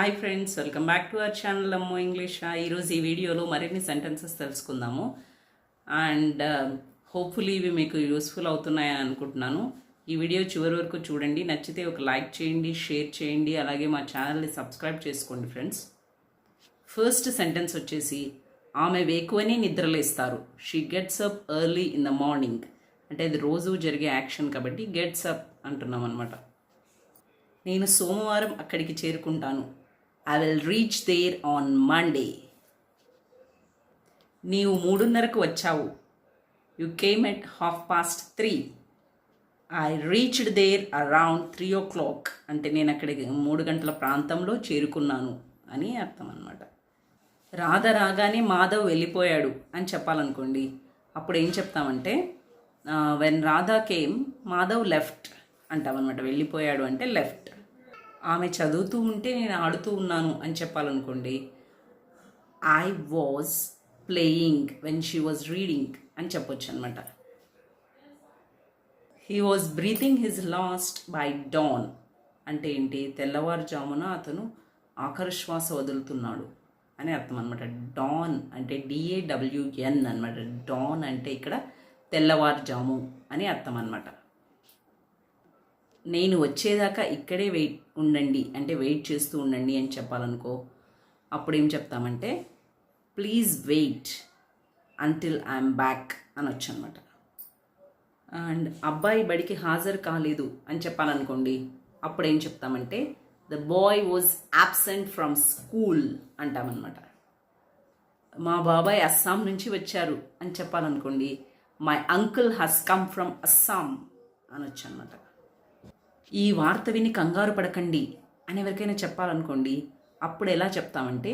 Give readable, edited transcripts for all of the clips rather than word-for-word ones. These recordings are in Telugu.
Hi friends, welcome back to our channel అమ్మో ఇంగ్లీష్. ఈరోజు ఈ వీడియోలో మరిన్ని సెంటెన్సెస్ తెలుసుకుందాము. అండ్ హోప్ఫుల్లీ ఇవి మీకు యూస్ఫుల్ అవుతున్నాయని అనుకుంటున్నాను. ఈ వీడియో చివరి వరకు చూడండి. నచ్చితే ఒక లైక్ చేయండి, షేర్ చేయండి, అలాగే మా ఛానల్ని సబ్స్క్రైబ్ చేసుకోండి ఫ్రెండ్స్. ఫస్ట్ సెంటెన్స్ వచ్చేసి, ఆమె వేకువని నిద్రలేస్తారు. She gets up early in the morning. అంటే అది రోజు జరిగే యాక్షన్ కాబట్టి గెట్స్ అప్ అంటున్నాం అనమాట. నేను సోమవారం అక్కడికి చేరుకుంటాను. I will reach there on Monday. నీవు 3:30కు వచ్చావు. You came at 3:30. I reached there around 3 o'clock. అంటే నేను అక్కడికి 3 గంటల ప్రాంతంలో చేరుకున్నాను అని అర్థం అనమాట. రాధ రాగానే మాధవ్ వెళ్ళిపోయాడు అని చెప్పాలనుకోండి. అప్పుడు ఏం చెప్తామంటే, when Radha came Madhav left అంటామన్నమాట. వెళ్ళిపోయాడు అంటే లెఫ్ట్. ఆమె చదువుతూ ఉంటే నేను ఆడుతూ ఉన్నాను అని చెప్పాలనుకోండి, I was playing when she was reading అని చెప్పొచ్చు అనమాట. He was breathing his last by dawn. అంటే ఏంటి? తెల్లవారుజామున అతను ఆఖరి శ్వాస వదులుతున్నాడు అని అర్థం అనమాట. డాన్ అంటే DAWN అనమాట. డాన్ అంటే ఇక్కడ తెల్లవారుజాము అని అర్థం అనమాట. నేను వచ్చేదాకా ఇక్కడే ఉండండి అంటే వెయిట్ చేస్తూ ఉండండి అని చెప్పాలనుకో. అప్పుడు ఏం చెప్తామంటే, please wait until I'm back అనొచ్చు అనమాట. అండ్ అబ్బాయి బడికి హాజరు కాలేదు అని చెప్పాలనుకోండి. అప్పుడు ఏం చెప్తామంటే, the boy was absent from school అంటామన్నమాట. మా బాబాయ్ అస్సాం నుంచి వచ్చారు అని చెప్పాలనుకోండి, my uncle has come from Assam అనొచ్చు అనమాట. ఈ వార్త విని కంగారు పడకండి అని ఎవరికైనా చెప్పాలనుకోండి. అప్పుడు ఎలా చెప్తామంటే,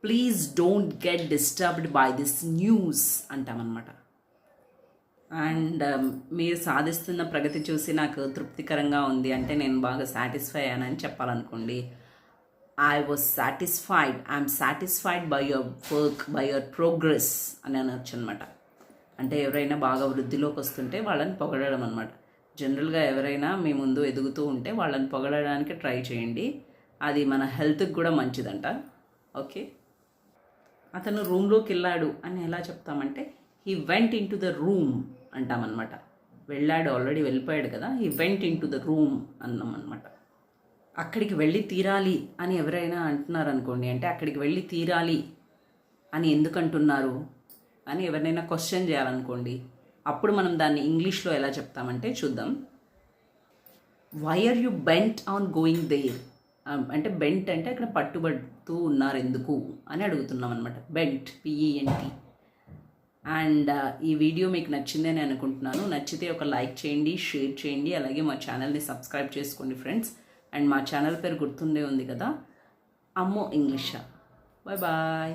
please don't get disturbed by this news అంటామన్నమాట. అండ్ మీరు సాధిస్తున్న ప్రగతి చూసి నాకు తృప్తికరంగా ఉంది అంటే నేను బాగా సాటిస్ఫై అయ్యానని చెప్పాలనుకోండి. I was satisfied, I'm satisfied by your work, by your progress అని అనొచ్చు అనమాట. అంటే ఎవరైనా బాగా వృద్ధిలోకి వస్తుంటే వాళ్ళని పొగడడం అనమాట. జనరల్గా ఎవరైనా మీ ముందు ఎదుగుతూ ఉంటే వాళ్ళని పొగడడానికి ట్రై చేయండి. అది మన హెల్త్కి కూడా మంచిదంట. ఓకే, అతను రూమ్లోకి వెళ్ళాడు అని ఎలా చెప్తామంటే, he went in to the room అంటామన్నమాట. వెళ్ళాడు, ఆల్రెడీ వెళ్ళిపోయాడు కదా, he went in to the room అన్నాం అనమాట. అక్కడికి వెళ్ళి తీరాలి అని ఎవరైనా అంటున్నారు అనుకోండి, అంటే అక్కడికి వెళ్ళి తీరాలి అని ఎందుకు అంటున్నారు అని ఎవరినైనా క్వశ్చన్ చేయాలనుకోండి. అప్పుడు మనం దాన్ని ఇంగ్లీష్లో ఎలా చెప్తామంటే చూద్దాం. Why are you bent on going there. అంటే బెంట్ అంటే అక్కడ పట్టుబడుతూ ఉన్నారు ఎందుకు అని అడుగుతున్నాం అనమాట. Bent, PENT. అండ్ ఈ వీడియో మీకు నచ్చిందని అనుకుంటున్నాను. నచ్చితే ఒక లైక్ చేయండి, షేర్ చేయండి, అలాగే మా ఛానల్ని సబ్స్క్రైబ్ చేసుకోండి ఫ్రెండ్స్. అండ్ మా ఛానల్ పేరు గుర్తుండే ఉంది కదా, అమ్మో ఇంగ్లీషా. Bye bye.